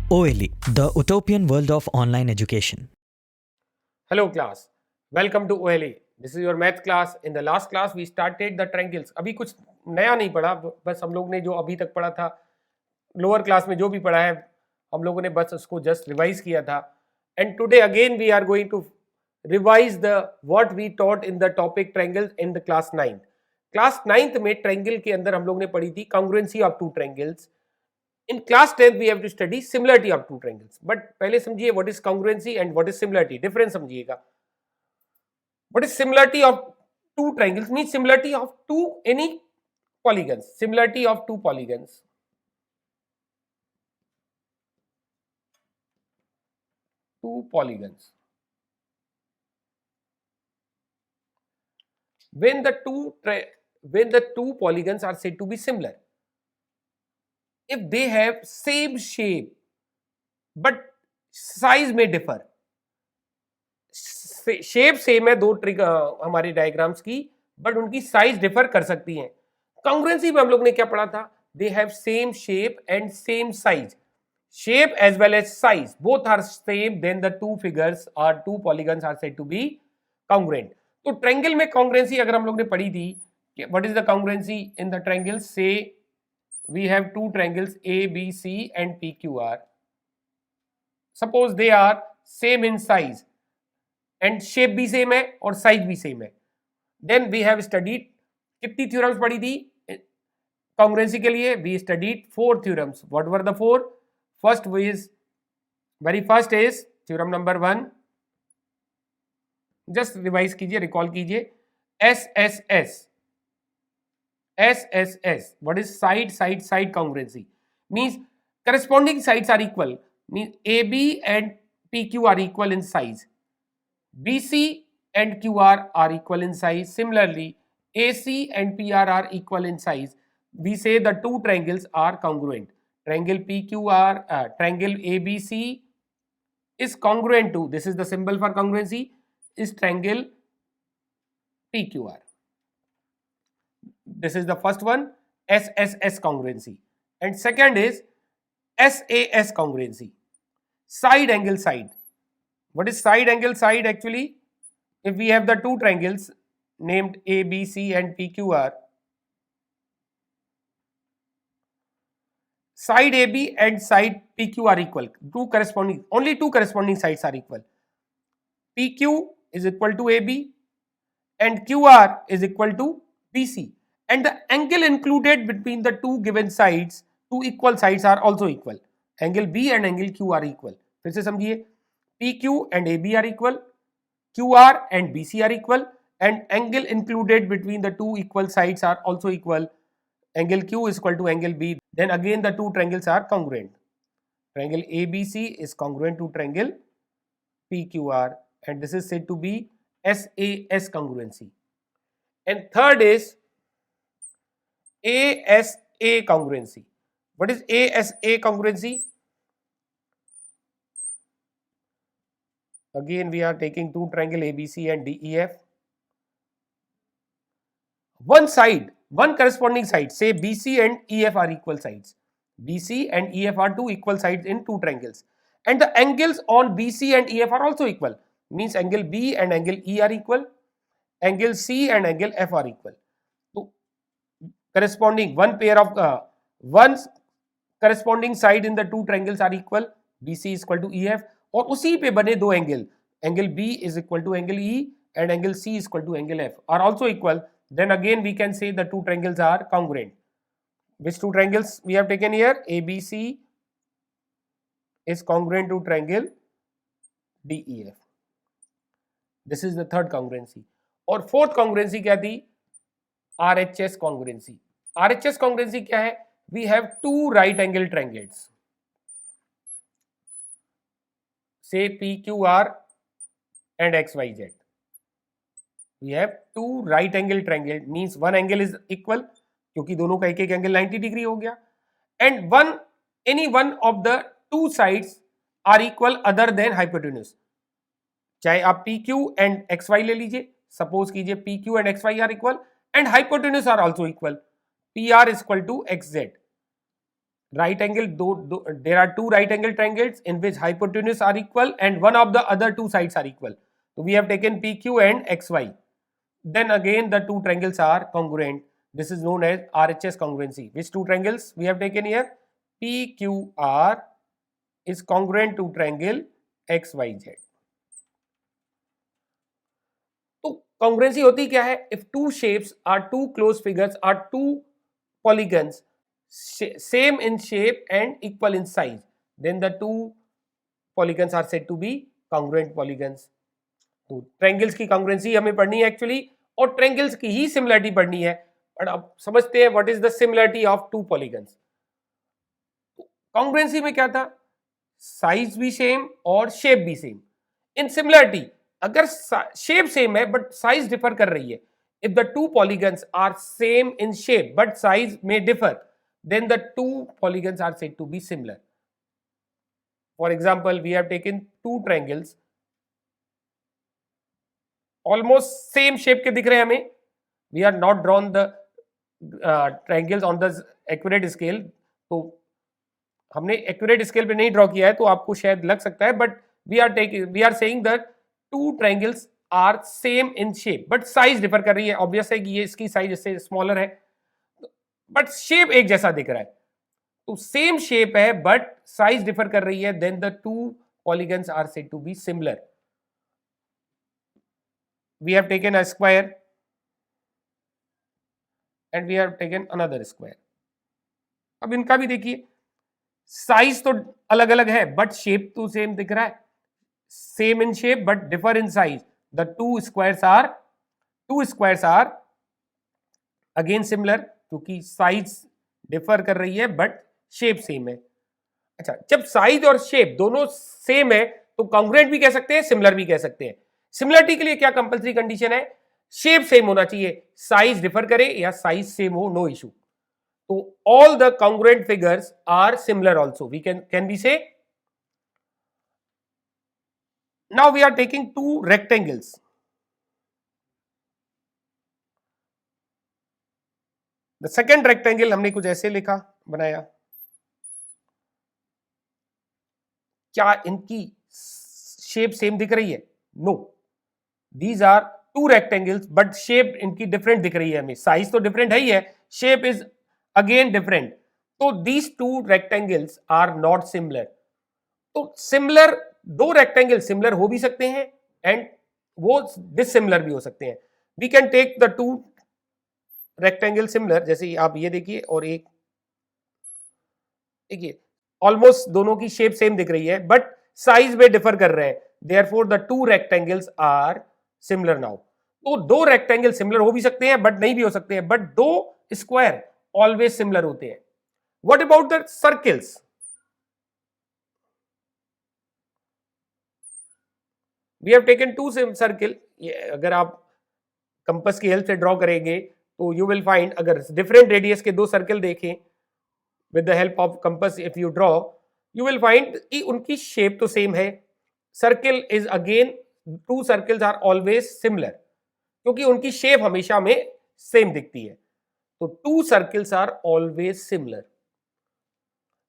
OLE, the utopian world of online education. Hello class, welcome to OLE. This is your math class. In the last class we started the triangles. अभी कुछ नया नहीं पढ़ा, बस हम लोग ने जो अभी तक पढ़ा था लोअर क्लास में जो भी पढ़ा है हम लोगों ने बस उसको जस्ट रिवाइज किया था. And today again we are going to revise the what we taught in the topic triangle in the class 9. Class 9th में ट्रायंगल के अंदर हम लोग ने पढ़ी थी congruency of two triangles. In class 10th we have to study similarity of two triangles. But पहले समझिए what is congruency and what is similarity. Difference समझिएगा. What is similarity of two triangles? Means similarity of two any polygons. Similarity of two polygons. Two polygons. When the two polygons are said to be similar, if they have same shape but size may differ. Shape same है दो हमारे diagrams की, but उनकी size differ कर सकती हैं. कांग्रुएंसी में हम लोग ने क्या पढ़ा था? They have same shape and same size. Shape as well as size both are same, then the two figures are two polygons are said to be congruent. तो ट्रायंगल में कांग्रुएंसी अगर हम लोग ने पढ़ी थी, what is the congruency in the triangle? Say we have two triangles A B C and P Q R. Suppose they are same in size and shape भी same है और साइज भी सेम है. देन वी हैव स्टडीड कितनी theorems पढ़ी थी कांग्रुएंसी के लिए? We studied 4 theorems. What were the 4? First is very first is theorem number 1. Just revise कीजिए, रिकॉल कीजिए. S S S. S S S what is side side side congruency? Means corresponding sides are equal. Means A B and P Q are equal in size. BC and QR are equal in size. Similarly, AC and PR are equal in size. We say the two triangles are congruent. Triangle PQR, triangle ABC is congruent to, this is the symbol for congruency, is triangle PQR. This is the first one, SSS congruency. And second is SAS congruency. Side angle side. What is side angle side actually? If we have the two triangles named A, B, C and PQR, side AB and side PQ are equal. Only two corresponding sides are equal. PQ is equal to AB and QR is equal to BC. And the angle included between the two given sides, two equal sides are also equal. Angle B and angle Q are equal. फिर से समझिए. PQ and AB are equal, QR and BC are equal, and angle included between the two equal sides are also equal. Angle Q is equal to angle B. Then again the two triangles are congruent. Triangle ABC is congruent to triangle PQR, and this is said to be SAS congruency. And third is ASA congruency. What is ASA congruency? Again we are taking two triangle ABC and DEF. One side, one corresponding side, say BC and EF are equal sides. BC and EF are two equal sides in two triangles. And the angles on BC and EF are also equal. Means angle B and angle E are equal. Angle C and angle F are equal. So corresponding one corresponding side in the two triangles are equal. BC is equal to EF. और उसी पे बने दो angle B is equal to angle E and angle C is equal to angle F are also equal. Then again we can say the two triangles are congruent. Which two triangles we have taken here? ABC is congruent to triangle DEF. This is the third congruency. और fourth congruency क्या थी? RHS congruency. RHS congruency क्या है? We have two right angle triangles. Say PQR and XYZ. We have two right angle triangle, means one angle is equal क्योंकि दोनों का एक एक एंगल 90 डिग्री हो गया. And any one of the two sides are equal other than hypotenuse. चाहे आप PQ and XY ले लीजिए, सपोज कीजिए PQ and XY are equal and hypotenuse are also equal. PR is equal to XZ. right angle, there are two right angle triangles in which hypotenuse are equal and one of the other two sides are equal. So we have taken PQ and XY. Then again the two triangles are congruent. This is known as RHS congruency. Which two triangles we have taken here? PQR is congruent to triangle XYZ. तो congruency होती क्या है? If two shapes are two close figures are two polygons same in shape and equal in size, then the two polygons are said to be congruent polygons. तो triangles की congruency हमें पढ़नी है actually, और triangles की ही similarity पढ़नी है. But अब समझते हैं what is the similarity of two polygons. Congruency में क्या था? साइज भी सेम और शेप भी सेम. इन सिमिलरिटी अगर शेप सेम है बट साइज डिफर कर रही है, if the two polygons are same in shape but size में differ, then the two polygons are said to be similar. For example, we have taken two triangles almost same shape के दिख रहे हैं हमें. We are not drawn the triangles on the accurate scale. तो हमने accurate scale पे नहीं draw किया है तो आपको शायद लग सकता है, but we are saying that two triangles are same in shape but size differ कर रही है. obvious है कि ये इसकी साइज इससे स्मॉलर है बट शेप एक जैसा दिख रहा है. तो सेम शेप है बट साइज डिफर कर रही है, then the two polygons are said to be similar. We have taken a square and we have taken another square. अब इनका भी देखिए, साइज तो अलग अलग है बट शेप तो सेम दिख रहा है. Same in shape but differ in size. The two squares are again similar, क्योंकि साइज डिफर कर रही है बट शेप सेम है. अच्छा, जब साइज और शेप दोनों सेम है तो कॉन्ग्रुएंट भी कह सकते हैं, सिमिलर भी कह सकते हैं. सिमिलरिटी के लिए क्या कंपलसरी कंडीशन है? शेप सेम होना चाहिए, साइज डिफर करे या साइज सेम हो, नो इशू. तो all the congruent figures are similar also. We can be say now we are taking two rectangles. The second rectangle हमने कुछ ऐसे लिखा, बनाया. क्या इनकी शेप सेम दिख रही है? No. These are two rectangles but shape इनकी डिफरेंट दिख रही है हमें. साइज तो डिफरेंट है ही है, शेप इज अगेन डिफरेंट. तो these two rectangles are not similar. तो सिमिलर दो रेक्टेंगल सिमिलर हो भी सकते हैं एंड वो डिसिमिलर भी हो सकते हैं. We can take the two rectangle similar, जैसे आप ये देखिए और एक देखिए, ऑलमोस्ट दोनों की शेप सेम दिख रही है बट साइज में डिफर कर रहे हैं. Therefore the two rectangles are similar now. तो दो रेक्टेंगल सिमिलर हो भी सकते हैं बट नहीं भी हो सकते हैं, बट दो स्क्वायर ऑलवेज सिमिलर होते हैं. What about the circles? We have taken two circle. अगर आप कंपास की हेल्प से ड्रॉ करेंगे तो यू विल फाइंड, अगर डिफरेंट रेडियस के दो सर्कल देखें with the help of compass, if you draw you will find कि उनकी शेप तो सेम है. Circle is again, two circles are always similar क्योंकि उनकी शेप हमेशा में सेम दिखती है. तो two circles are always similar.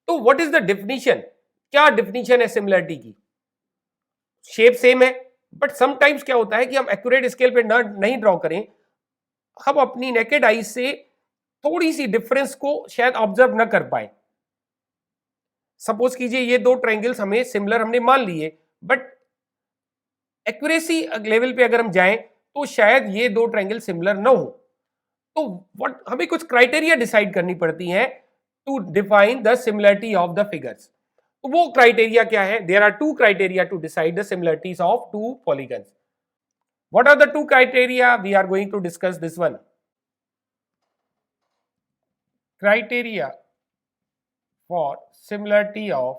तो व्हाट इज द डेफिनेशन? क्या डेफिनेशन है सिमिलरिटी की? शेप सेम है बट समटाइम्स क्या होता है कि हम एक्यूरेट स्केल पे नहीं ड्रॉ करें, हम अपनी नेकेड आई से थोड़ी सी डिफरेंस को शायद ऑब्जर्व ना कर पाए. सपोज कीजिए ये दो ट्रायंगल्स हमें सिमिलर हमने मान लिए, बट एक्यूरेसी लेवल पे अगर हम जाएं तो शायद ये दो ट्रायंगल सिमिलर ना हो. तो व्हाट, हमें कुछ क्राइटेरिया डिसाइड करनी पड़ती है to define the similarity of the figures. तो वो क्राइटेरिया क्या है? There are two criteria to decide the similarities of two polygons. What are the two criteria? We are going to discuss this one. Criteria for similarity of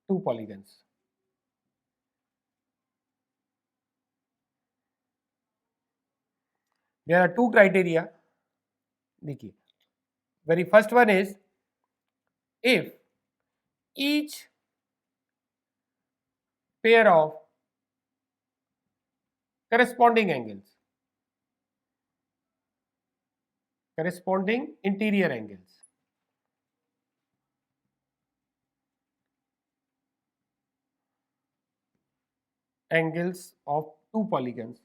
two polygons. There are two criteria. देखिए, very first one is if each pair of corresponding angles corresponding interior angles. Angles of two polygons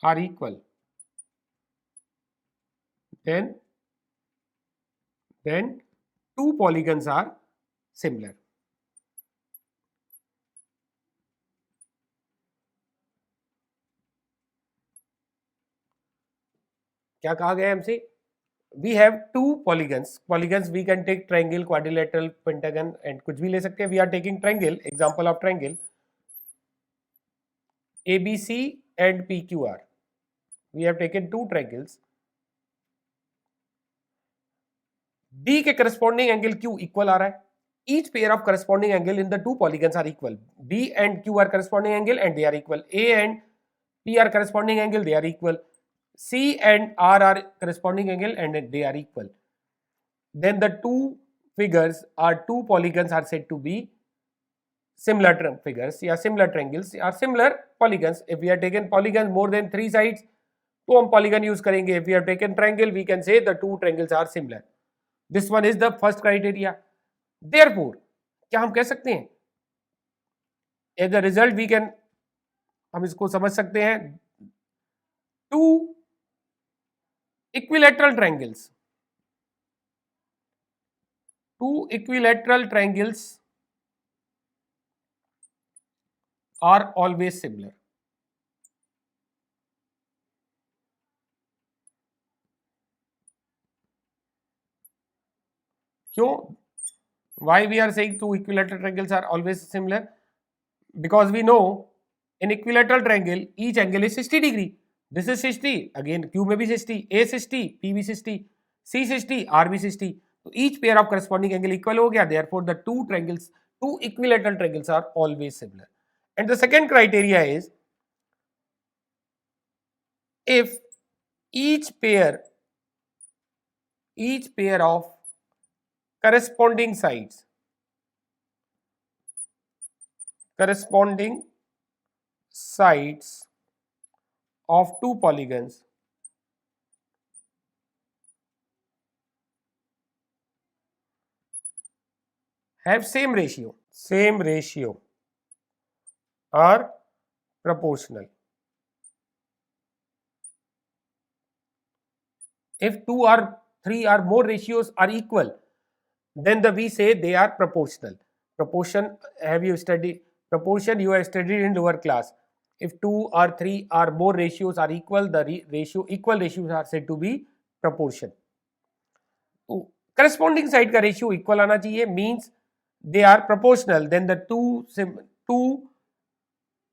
are equal, then two polygons are similar. क्या कहा गया हमसे? We have two polygons. Polygons we can take triangle, quadrilateral, pentagon and कुछ भी ले सकते हैं. We are taking triangle, example of triangle ABC and PQR. We have taken two triangles. D के corresponding angle Q equal आ रहा है. Each pair of corresponding angle in the two polygons are equal. B and Q are corresponding angle and they are equal. A and P are corresponding angle, they are equal. C and R are corresponding angle and they are equal. Then the two figures or two polygons are said to be similar figures या similar triangles or similar polygons. If we have taken polygons more than 3 sides, तो हम polygon use करेंगे. If we have taken triangle, we can say the two triangles are similar. This one is the first criteria. Therefore, क्या हम कह सकते हैं? As a result, we can, हम इसको समझ सकते हैं, two equilateral triangles are always similar. क्यों? Why we are saying two equilateral triangles are always similar? Because we know in equilateral triangle each angle is 60 degree. This is 60, again Q may be 60, A 60, P be 60, C 60, R be 60. So each pair of corresponding angle equal हो गया. Therefore, the two equilateral triangles are always similar. And the second criteria is if each pair of corresponding sides of two polygons have same ratio are proportional. If 2 or 3 or more ratios are equal, then we say they are proportional. Proportion, you have studied in lower class. If 2 or 3 or more ratios are equal, the equal ratios are said to be proportion. तो corresponding side का ratio equal आना चाहिए, means they are proportional. Then the two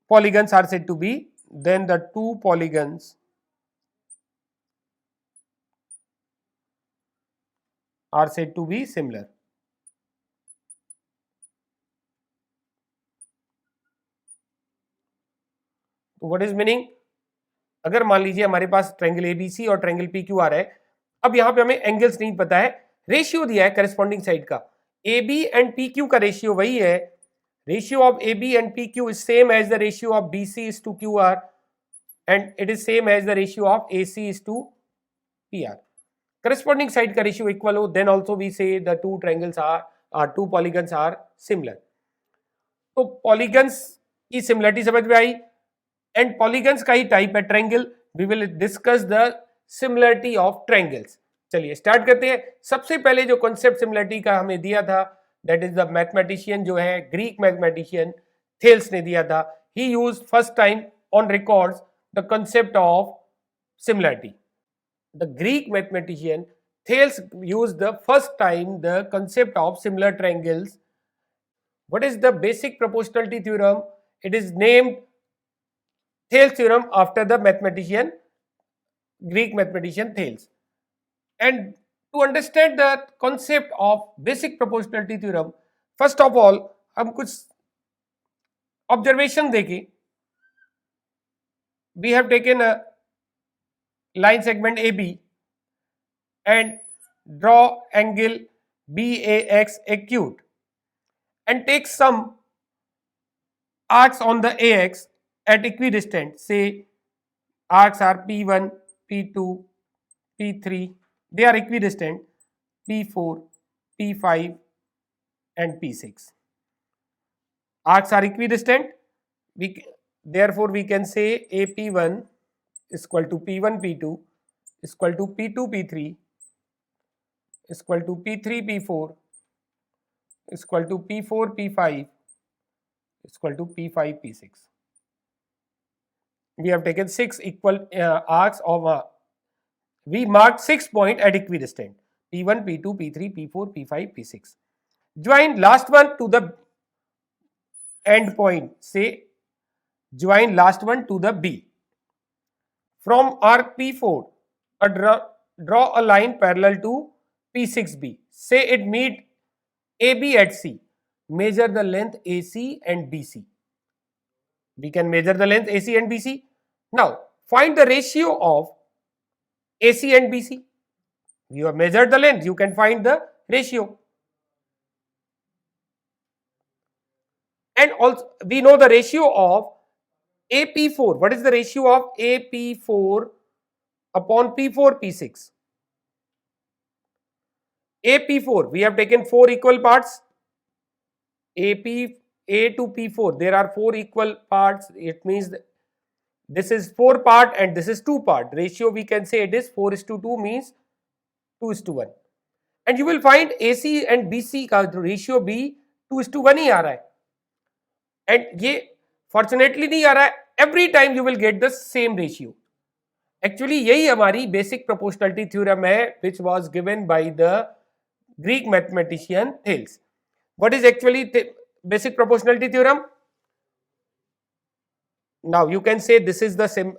polygons are said to be, similar. तो what is meaning? अगर मान लीजिए हमारे पास triangle ABC और ट्रायंगल पीक्यूआर है, अब यहां पे हमें एंगल्स नहीं पता है, रेशियो दिया है करस्पॉन्डिंग साइड का. AB एंड PQ का रेशियो वही है. Ratio of AB and PQ is same as the ratio of BC is to QR and it is same as the ratio of AC is to PR. Corresponding side का ratio equal हो, then also we say the two triangles are two polygons are similar. तो polygons की similarity समझ में आई. And polygons का ही type है triangle. We will discuss the similarity of triangles. चलिए स्टार्ट करते हैं. सबसे पहले जो कॉन्सेप्ट सिमिलरिटी का हमें दिया था, दैट इज द मैथमेटिशियन जो है ग्रीक मैथमेटिशियन थेल्स ने दिया था. ही used first time on records the concept of similarity. The Greek mathematician Thales used the first time the concept of similar triangles. What is the basic proportionality theorem? It is named Thales theorem after the Greek mathematician Thales. And to understand the concept of basic proportionality theorem, first of all हम कुछ observation देखें. We have taken a line segment AB and draw angle BAX acute and take some arcs on the AX at equidistant, say arcs are P1, P2, P3, they are equidistant, P4, P5 and P6. Arcs are equidistant, therefore we can say AP1 is equal to P1 P2 is equal to P2 P3 is equal to P3 P4 is equal to P4 P5 is equal to P5 P6. We have taken 6 equal arcs of we marked 6 points at equidistant, P1, P2, P3, P4, P5, P6. Join last one to the end point, say join last one to the B. From arc P4, draw a line parallel to P6B. Say it meet AB at C. Measure the length AC and BC. We can measure the length AC and BC. Now, find the ratio of AC and BC. You have measured the length, you can find the ratio. And also, we know the ratio of AP4. What is the ratio of AP4 upon P4, P6? AP4, we have taken 4 equal parts. A to P4, there are 4 equal parts. It means this is 4 part and this is 2 part. Ratio we can say it is 4:2 means 2:1. And you will find AC and BC का ratio भी 2:1 ही आ रहा है. And ये fortunately नहीं आ रहा है. Every time you will get the same ratio. Actually यही हमारी basic proportionality theorem है, which was given by the Greek mathematician Thales. What is actually basic proportionality theorem? Now you can say this is the same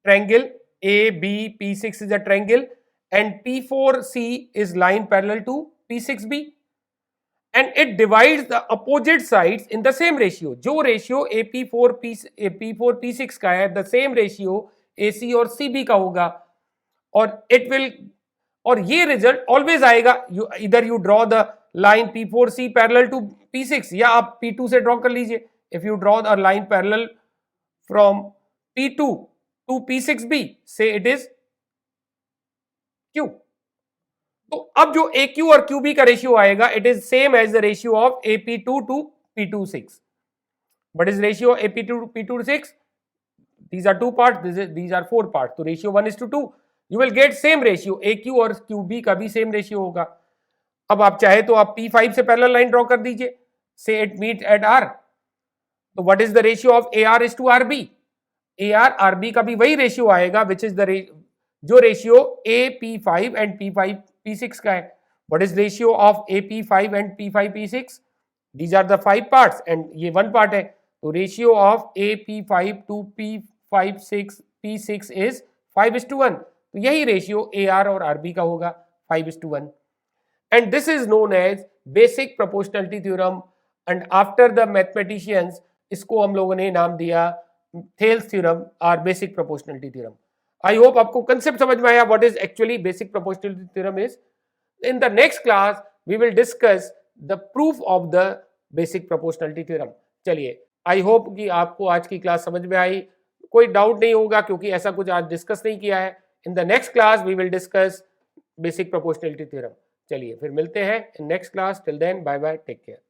triangle AB, P6 is a triangle and P4C is line parallel to P6B and it divides the opposite sides in the same ratio. जो ratio P4 P6 का है, the same ratio AC और CB का होगा और it will और ये result always आएगा. Either you draw the line P4C parallel to P6 या आप P2 से draw कर लीजिए. If you draw a line parallel from P2 to P6B, say it is Q. तो अब जो AQ और QB का रेशियो आएगा, it is same as the ratio of AP2 to P26. What is ratio AP2 to P26? These are 2 parts, these are 4 parts. तो ratio 1:2. You will get same ratio. AQ और QB का भी same ratio होगा. अब आप चाहे तो आप P5 से पैरेलल लाइन ड्रॉ कर दीजिए. Say it meet at R. तो what is the ratio of AR is to RB? AR RB का भी वही रेशियो आएगा, which is the जो ratio AP5 and P5 P6 का है. What is ratio of AP5 and P5 P6? These are the 5 parts and ये 1 part है. तो ratio of AP5 to P5 P6 is 5:1. तो यही रेशियो AR और RB का होगा 5:1. And this is known as basic proportionality theorem. And after the mathematicians, इसको हम लोगों ने नाम दिया Thales theorem or basic proportionality theorem. I hope आपको concept समझ में आया what is actually basic proportionality theorem is. In the next class, we will discuss the proof of the basic proportionality theorem. चलिए, I hope कि आपको आज की class समझ में आई. कोई डाउट नहीं होगा क्योंकि ऐसा कुछ आज डिस्कस नहीं किया है. In the next class, we will discuss basic proportionality theorem. चलिए फिर मिलते हैं in next class. Till then, bye bye, take care.